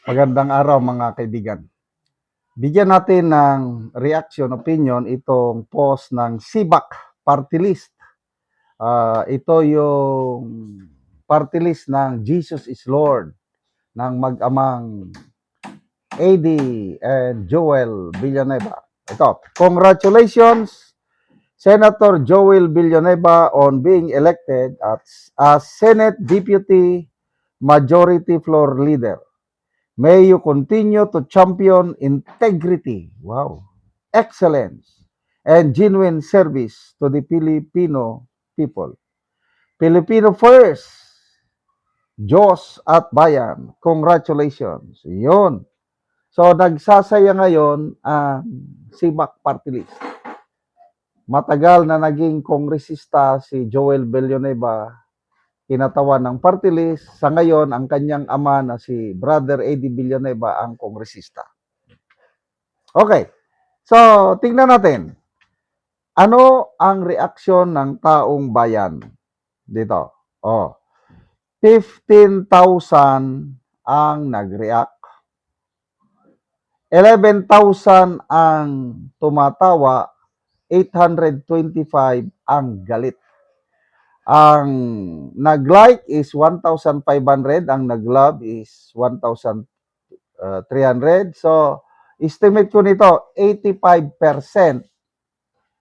Magandang araw mga kaibigan. Bigyan natin ng reaction, opinion itong post ng SIBAC Party List. Ito yung party list ng Jesus is Lord ng mag-amang AD and Joel Villanueva. Ito, congratulations Senator Joel Villanueva on being elected as Senate Deputy Majority Floor Leader. May you continue to champion integrity, wow, excellence, and genuine service to the Filipino people. Filipino first, Diyos at bayan. Congratulations. Yun. So, nagsasaya ngayon ang SIBAC Party List. Matagal na naging kongresista si Joel Villanueva, kinatawan ng party list. Sa ngayon, ang kanyang ama na si Brother Eddie Villanueva ang kongresista. Okay. So, tingnan natin. Ano ang reaksyon ng taong bayan dito? 15,000 ang nag-react. 11,000 ang tumatawa. 825 ang galit. Ang nag-like is 1,500. Ang nag-love is 1,300. So, estimate ko nito, 85%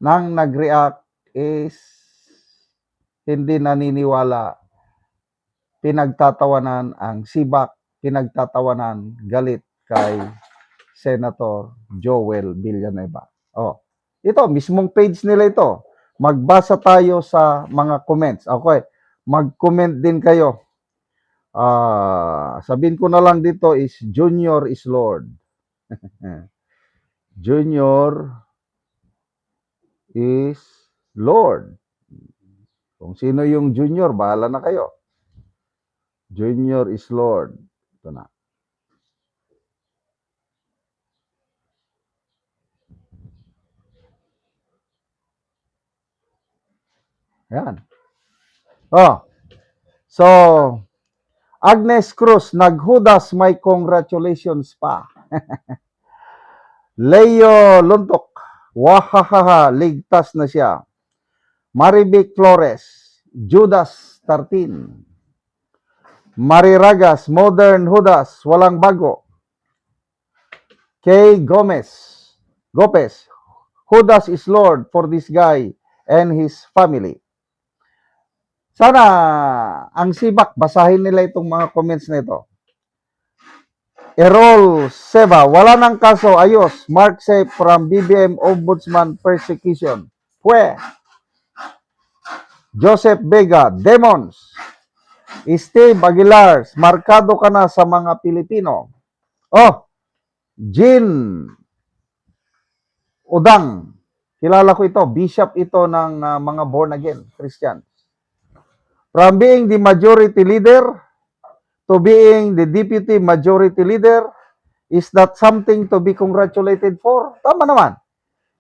ng nag-react is hindi naniniwala, pinagtatawanan ang SIBAC, pinagtatawanan galit kay Senator Joel Villanueva. Ito, mismong page nila ito. Magbasa tayo sa mga comments. Okay, mag-comment din kayo. Sabihin ko na lang dito is Junior is Lord. Junior is Lord. Kung sino yung junior, bahala na kayo. Junior is Lord. Ito na. Ayan. So, Agnes Cruz, naghudas, may congratulations pa. Leo Luntok, wahahaha, ligtas na siya. Marivic Flores, Judas 13. Mariragas, Modern Judas, walang bago. Kay Gomez, Judas is Lord for this guy and his family. Sana ang SIBAC, basahin nila itong mga comments na ito. Errol Seba, wala nang kaso, ayos. Mark Safe from BBM Ombudsman Persecution. Pwe. Joseph Vega, Demons. Steve Aguilar, markado ka na sa mga Pilipino. Jean Udang, kilala ko ito, bishop ito ng mga born again Christians. From being the majority leader to being the deputy majority leader, is that something to be congratulated for? Tama naman.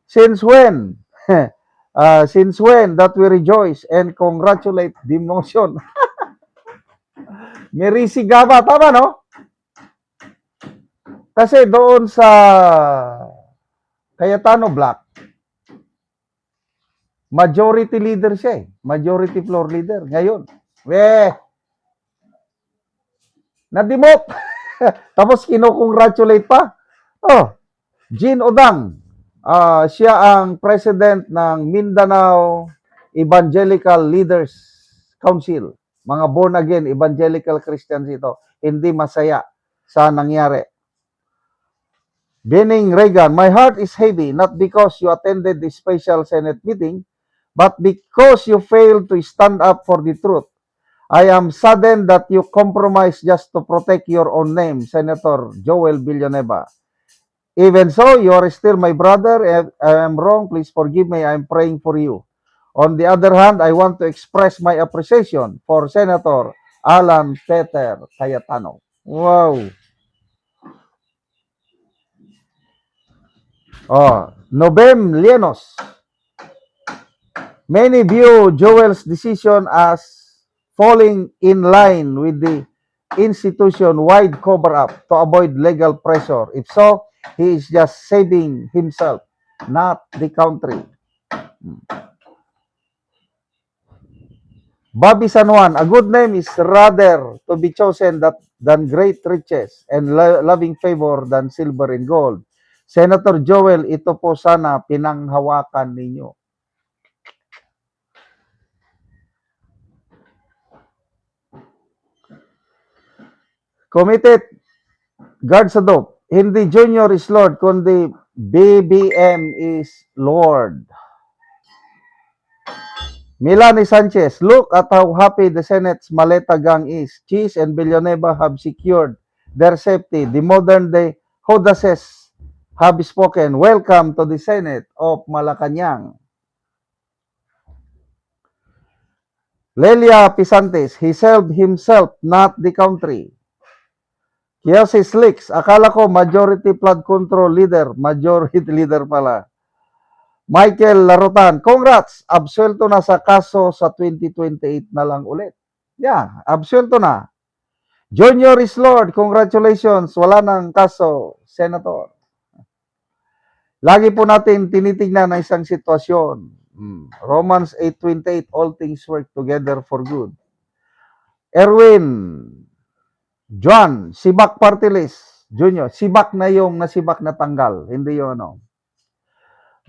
Since when? Since when that we rejoice and congratulate the motion? Merisigaba, tama no? Kasi doon sa Cayetano Black, majority leader siya eh. Majority floor leader. Ngayon, nadimot. Tapos kinocongratulate pa. Jean Odang. Siya ang president ng Mindanao Evangelical Leaders Council. Mga born again evangelical Christians ito. Hindi masaya sa nangyari. Bening Reagan, my heart is heavy not because you attended the special Senate meeting, but because you failed to stand up for the truth. I am saddened that you compromised just to protect your own name, Senator Joel Villanueva. Even so, you are still my brother. If I am wrong, please forgive me. I am praying for you. On the other hand, I want to express my appreciation for Senator Alan Peter Cayetano. Wow. Novem Lienos. Many view Joel's decision as falling in line with the institution-wide cover-up to avoid legal pressure. If so, he is just saving himself, not the country. Bobby San Juan, a good name is rather to be chosen than great riches and loving favor than silver and gold. Senator Joel, ito po sana pinanghawakan ninyo. Committed guard sa dope. Hindi junior is Lord, kundi BBM is Lord. Milani Sanchez, look at how happy the Senate's Maleta gang is. Cheese and Villanueva have secured their safety. The modern-day Hodasses have spoken. Welcome to the Senate of Malacanang. Lelia Pisantes, he served himself, not the country. Kiyosi Slicks, akala ko majority flood control leader. Majority leader pala. Michael Larutan, congrats! Absuelto na sa kaso sa 2028 na lang ulit. Yeah, absuelto na. Junior is Lord, congratulations. Wala nang kaso, Senator. Lagi po natin tinitingnan na isang sitwasyon. Romans 8:28, all things work together for good. Erwin, John, Sibak Partilis, Junior. Sibak na yung nasibak na tanggal. Hindi yung ano.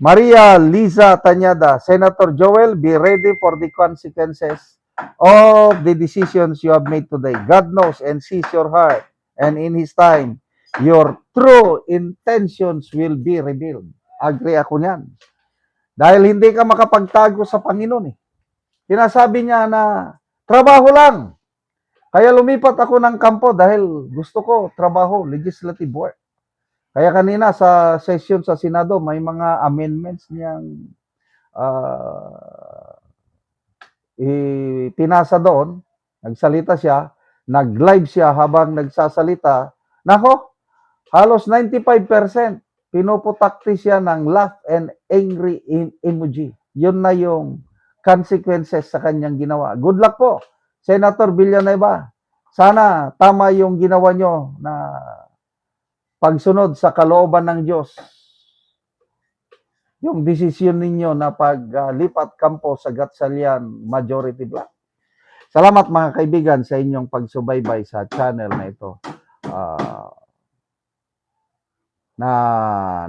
Maria Liza Tanyada, Senator Joel, be ready for the consequences of the decisions you have made today. God knows and sees your heart, and in His time, your true intentions will be revealed. Agree ako niyan. Dahil hindi ka makapagtago sa Panginoon eh. Sinasabi niya na trabaho lang. Kaya lumipat ako ng kampo dahil gusto ko trabaho, legislative work. Kaya kanina sa session sa Senado, may mga amendments niyang pinasa doon. Nagsalita siya, nag-live siya habang nagsasalita. Nako, halos 95% pinuputakti siya ng laugh and angry emoji. Yun na yung consequences sa kanyang ginawa. Good luck po, Senator Villanueva. Sana tama yung ginawa nyo na pagsunod sa kalooban ng Diyos, yung desisyon ninyo na paglipat kampo sa Gatchalian majority block. Salamat mga kaibigan sa inyong pagsubaybay sa channel na ito. Na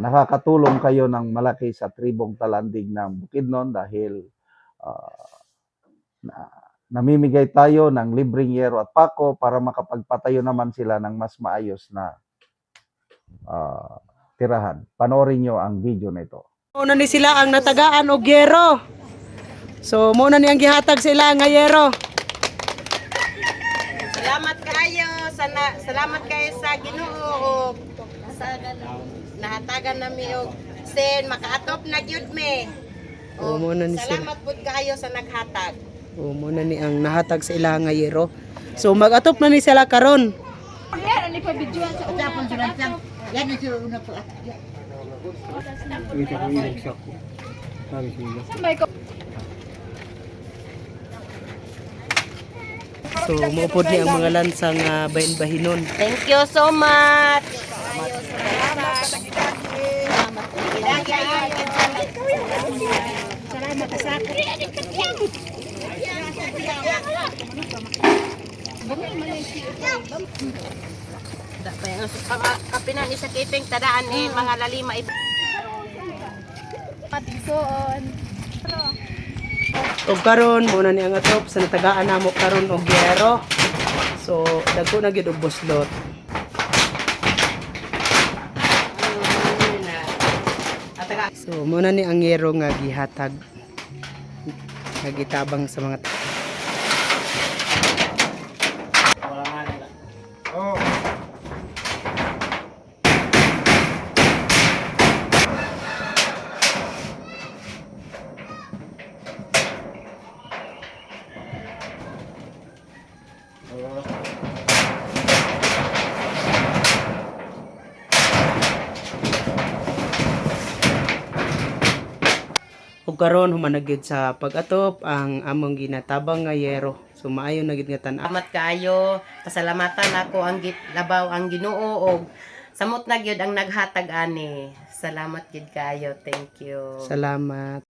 nakakatulong kayo ng malaki sa tribong talandig ng Bukidnon dahil namimigay tayo ng libreng yero at pako para makapagpatayo naman sila ng mas maayos na tirahan. Panoorin nyo ang video na ito. Muna ni sila ang natagaan og yero. So muna ni ang gihatag sila nga yero. Salamat kayo salamat kayo sa Ginoo sa nahatagan nami og sen makaatop na gyud me. Muna ni sila. Salamat pud kayo sa naghatag. Muna ni ang nahatag sa ila nga yero. So mag-atop na ni sila karon. Yan ni pa video sa utapon sa yan ni una po. So maupod ni ang mga lansang bahin-bahinon. Thank you so much. Salamat sa kapinan ni sa kiping tadaan ni mga lalima patigsoon. Og karon muna ni ang atop sa natagaan namo karon og yero. So dagko na gyud og buslot. So muna ni ang yero nga gihatag. Nagitabang sa mga ug karon humanagid sa pag-atop ang among ginatabang nga yero. So maayo na gid nga tan-aw. Salamat kaayo. Pasalamatan ako ang labaw ang Ginoo og samot na gyud ang naghatag ani. Salamat gid kaayo. Thank you. Salamat.